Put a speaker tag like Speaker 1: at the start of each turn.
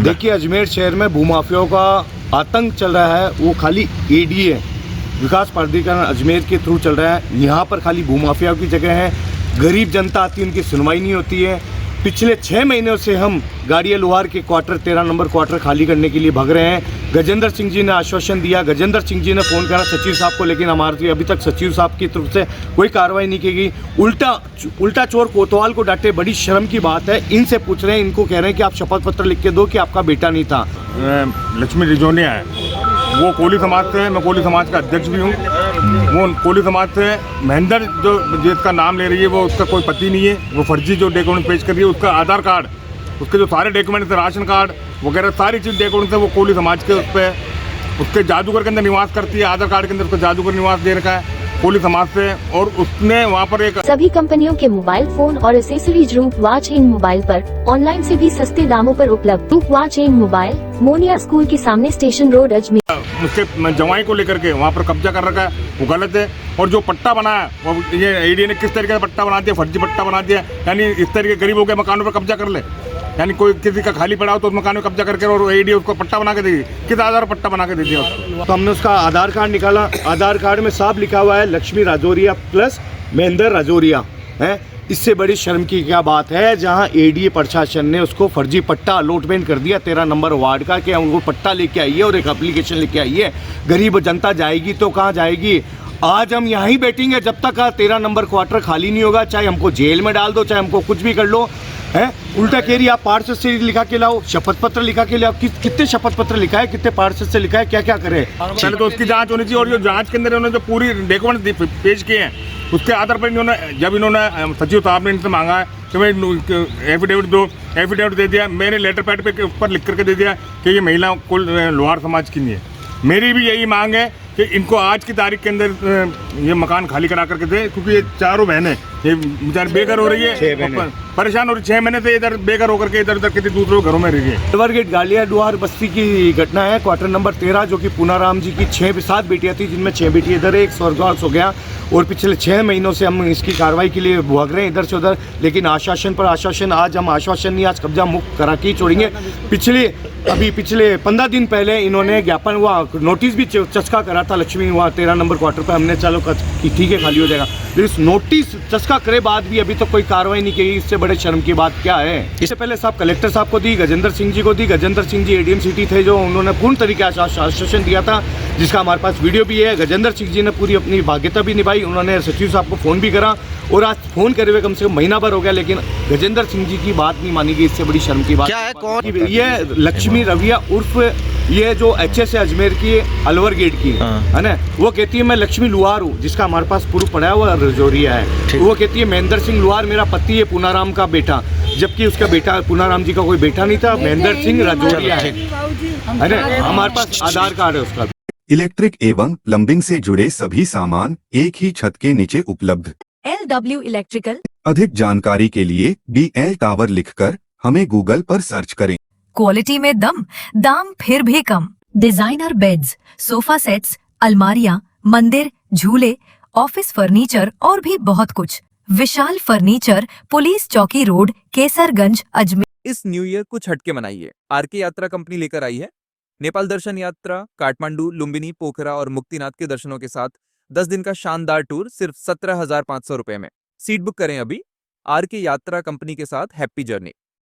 Speaker 1: देखिए, अजमेर शहर में भूमाफियाओं का आतंक चल रहा है। वो खाली एडीए विकास प्राधिकरण अजमेर के थ्रू चल रहा है। यहाँ पर खाली भूमाफियाओं की जगह है, गरीब जनता आती है, उनकी सुनवाई नहीं होती है। पिछले 6 महीनों से हम गाड़िया लोहार के क्वार्टर 13 नंबर क्वार्टर खाली करने के लिए भाग रहे हैं। गजेंद्र सिंह जी ने आश्वासन दिया, गजेंद्र सिंह जी ने फ़ोन करा सचिव साहब को, लेकिन हमारे अभी तक सचिव साहब की तरफ से कोई कार्रवाई नहीं की गई। उल्टा चोर कोतवाल को डांटे, बड़ी शर्म की बात है। इनसे पूछ रहे हैं, इनको कह रहे हैं कि आप शपथ पत्र लिख के दो कि आपका बेटा नहीं था।
Speaker 2: लक्ष्मी रिजोनिया है, वो कोली समाज से है, मैं कोली समाज का अध्यक्ष भी हूँ। वो कोली समाज से महेंद्र जो जिसका नाम ले रही है, वो उसका कोई पति नहीं है। वो फर्जी जो डॉक्यूमेंट पेश कर रही है, उसका आधार कार्ड, उसके जो सारे डॉक्यूमेंट थे, राशन कार्ड वगैरह सारी चीज़ डॉक्यूमेंट है, वो कोली समाज के उस पर उसके जादूगर के अंदर निवास करती है। आधार कार्ड के अंदर उसको जादूगर निवास दे रखा है कोली समाज से। और उसने वहाँ पर एक
Speaker 3: सभी कंपनियों के मोबाइल फोन और एसेसरीज रूप वॉच इन मोबाइल पर ऑनलाइन से भी सस्ते दामों पर उपलब्ध। रूप watch in mobile, Moniya school के सामने, स्टेशन रोड, अजमेर।
Speaker 2: उसके जवाई को लेकर के वहाँ पर कब्जा कर रखा है, वो गलत है। और जो पट्टा बना है, वो ये एडीए ने किस तरीके का पट्टा बना दिया, फर्जी पट्टा बना दिया। यानी इस तरीके गरीबों के मकानों पर कब्जा कर ले, यानी कोई किसी का खाली पड़ा हो तो उस मकान में कब्जा करके और एडीए उसको पट्टा बना के देगी। किस आधार पर पट्टा बना के दे दिया उसको?
Speaker 1: तो हमने उसका आधार कार्ड निकाला, आधार कार्ड में साफ लिखा हुआ है लक्ष्मी राजौरिया प्लस महेंद्र राजौरिया है। इससे बड़ी शर्म की क्या बात है, जहां एडीए प्रशासन ने उसको फर्जी पट्टा अलॉटमेंट कर दिया 13 नंबर वार्ड का, कि उनको पट्टा लेके आइए और एक एप्लीकेशन लेके आइए। गरीब जनता जाएगी तो कहाँ जाएगी? आज हम यहीं बैठेंगे जब तक 13 नंबर क्वार्टर खाली नहीं होगा, चाहे हमको जेल में डाल दो, चाहे हमको कुछ भी कर लो। है उल्टा कह रही, आप पार्षद से लिखा के लाओ, शपथ पत्र लिखा के लाओ। कितने शपथ पत्र लिखा है, कितने पार्षद से लिखा है, क्या क्या करे?
Speaker 2: पहले तो उसकी जांच होनी चाहिए। और जो जांच के अंदर उन्होंने जो पूरी डॉक्यूमेंट पेश किए हैं, उसके आधार पर इन्होंने सचिव साहब ने इनसे मांगा है कि मैं एफिडेविट दो, एफिडेविट दे दिया। मैंने लेटर पैड पे ऊपर लिख करके दे दिया कि ये महिला कुल लोहार समाज की नहीं है। मेरी भी यही मांग है कि इनको आज की तारीख के अंदर ये मकान खाली करा करके दे, क्योंकि ये चारों बहनें ये बेचारी बेघर हो रही है, परेशान हो रही। 6 महीने से इधर बेघर होकर के इधर उधर किसी दूसरों घरों में रह रही है।
Speaker 1: अलवर गेट गालिया लोहार बस्ती की घटना है, क्वार्टर नंबर 13, जो कि पूनाराम जी की 7 बेटियां थी, जिनमें 6 बेटी इधर है, एक स्वर्गवास हो गया। और पिछले 6 महीनों से हम इसकी कार्रवाई के लिए भाग रहे हैं इधर से उधर, लेकिन आश्वासन पर आश्वासन। आज हम आश्वासन नहीं, आज कब्जा मुक्त करा के छोड़ेंगे। पिछले 15 दिन पहले इन्होंने ज्ञापन हुआ, नोटिस भी चस्का करा था लक्ष्मी वहाँ 13 नंबर क्वार्टर पर। हमने चलो कि ठीक है खाली हो जाएगा, लेकिन नोटिस चस्का करे बाद भी अभी तक कोई कार्रवाई नहीं की। इससे बड़े शर्म की बात क्या है? इससे पहले साहब कलेक्टर साहब को दी, गजेंद्र सिंह जी को दी। गजेंद्र सिंह जी एडीएम सिटी थे, जो उन्होंने पूर्ण तरीके से आश्वासन दिया था, जिसका हमारे पास वीडियो भी है। गजेंद्र सिंह जी ने पूरी अपनी बाध्यता भी निभाई। उन्होंने सचिव साहब को फ़ोन भी करा, और आज फ़ोन करे हुए कम से कम महीना भर हो गया, लेकिन गजेंद्र सिंह जी की बात नहीं मानी गई। इससे बड़ी शर्म की बात
Speaker 4: क्या है? कौन?
Speaker 1: ये लक्ष्मी रविया उर्फ ये जो एचएस है अजमेर की, अलवर गेट की है ना, वो कहती है मैं लक्ष्मी लुहार हूँ, जिसका हमारे पास प्रूफ पड़ा है, वो रजौरिया है। वो कहती है महेंद्र सिंह लुहार मेरा पति है, पूनाराम का बेटा, जबकि उसका बेटा पूनाराम जी का कोई बेटा नहीं था, महेंद्र सिंह रजौरिया है ना। हमारे पास आधार कार्ड है उसका।
Speaker 5: इलेक्ट्रिक एवं प्लम्बिंग से जुड़े सभी सामान एक ही छत के नीचे उपलब्ध।
Speaker 6: LW electrical.
Speaker 5: अधिक जानकारी के लिए BL टावर लिखकर हमें गूगल पर सर्च करें।
Speaker 6: क्वालिटी में दम, दाम फिर भी कम। डिजाइनर बेड्स, सोफा सेट्स, अलमारियां, मंदिर, झूले, ऑफिस फर्नीचर और भी बहुत कुछ। विशाल फर्नीचर, पुलिस चौकी रोड, केसरगंज, अजमेर।
Speaker 7: इस न्यू ईयर कुछ हटके मनाइए। आरके यात्रा कंपनी लेकर आई है नेपाल दर्शन यात्रा, काठमांडू, लुम्बिनी, पोखरा और मुक्तिनाथ के दर्शनों के साथ 10 दिन का शानदार टूर सिर्फ 17,500 रुपए में। सीट बुक करें अभी। आरके यात्रा कंपनी के साथ हैप्पी जर्नी।